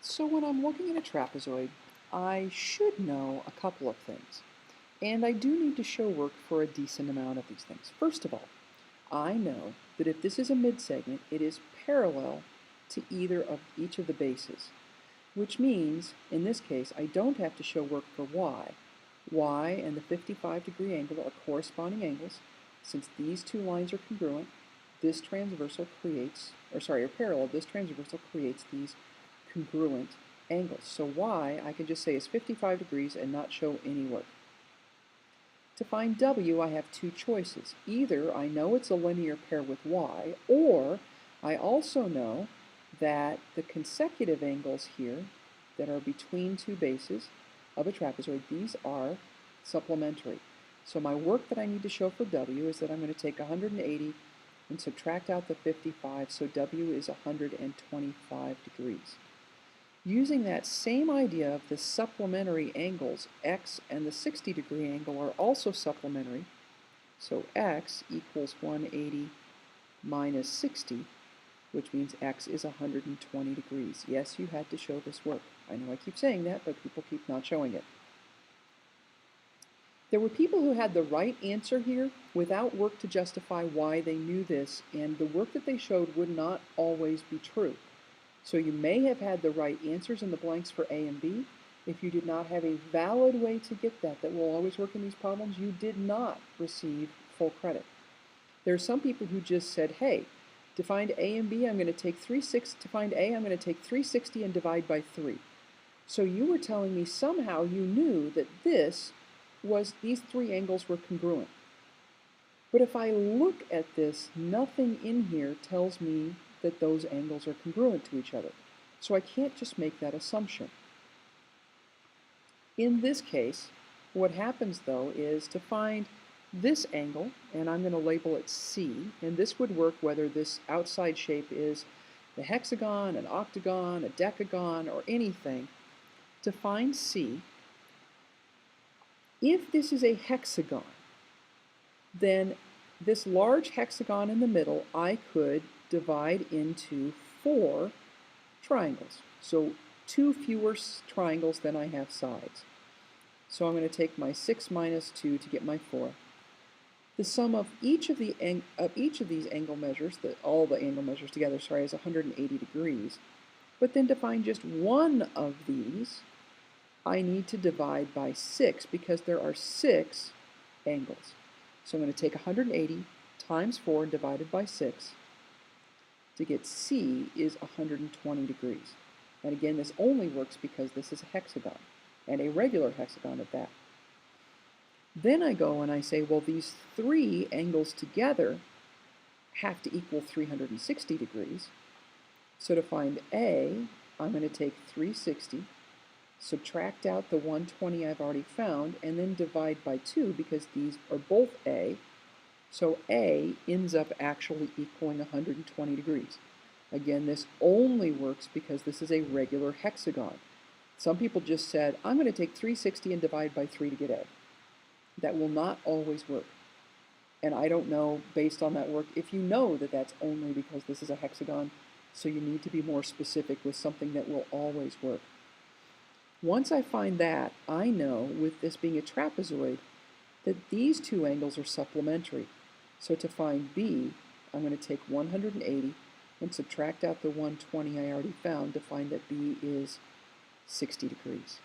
So when I'm looking at a trapezoid, I should know a couple of things. And I do need to show work for a decent amount of these things. First of all, I know that if this is a midsegment, it is parallel to either of each of the bases, which means, in this case, I don't have to show work for y. Y and the 55-degree angle are corresponding angles. Since these two lines are congruent, this transversal creates, or parallel, this transversal creates these congruent angles. So y, I can just say is 55 degrees and not show any work. To find w, I have two choices. Either I know it's a linear pair with y, or I also know that the consecutive angles here that are between two bases of a trapezoid, these are supplementary. So my work that I need to show for w is that I'm going to take 180 and subtract out the 55, so w is 125 degrees. Using that same idea of the supplementary angles, x and the 60-degree angle are also supplementary, so x equals 180 minus 60, which means x is 120 degrees. Yes, you had to show this work. I know I keep saying that, but people keep not showing it. There were people who had the right answer here without work to justify why they knew this, and the work that they showed would not always be true. So you may have had the right answers in the blanks for A and B. If you did not have a valid way to get that will always work in these problems, you did not receive full credit. There are some people who just said, hey, to find A and B, I'm going to take 360, to find A, I'm going to take 360 and divide by 3. So you were telling me somehow you knew that these three angles were congruent. But if I look at this, nothing in here tells me that those angles are congruent to each other. So I can't just make that assumption. In this case, what happens though is to find this angle, and I'm going to label it C, and this would work whether this outside shape is the hexagon, an octagon, a decagon, or anything. To find C, if this is a hexagon, then this large hexagon in the middle I could divide into 4 triangles. So 2 fewer triangles than I have sides. So I'm going to take my 6 minus 2 to get my 4. The sum of each of these angle measures, all the angle measures together, is 180 degrees. But then to find just one of these, I need to divide by 6 because there are 6 angles. So I'm going to take 180 times 4 divided by 6 to get C is 120 degrees. And again, this only works because this is a hexagon, and a regular hexagon at that. Then I go and I say, well, these 3 angles together have to equal 360 degrees. So to find A, I'm going to take 360, subtract out the 120 I've already found, and then divide by 2 because these are both A. So A ends up actually equaling 120 degrees. Again, this only works because this is a regular hexagon. Some people just said, I'm going to take 360 and divide by 3 to get A. That will not always work. And I don't know, based on that work, if you know that that's only because this is a hexagon, so you need to be more specific with something that will always work. Once I find that, I know, with this being a trapezoid, that these two angles are supplementary. So to find B, I'm going to take 180 and subtract out the 120 I already found to find that B is 60 degrees.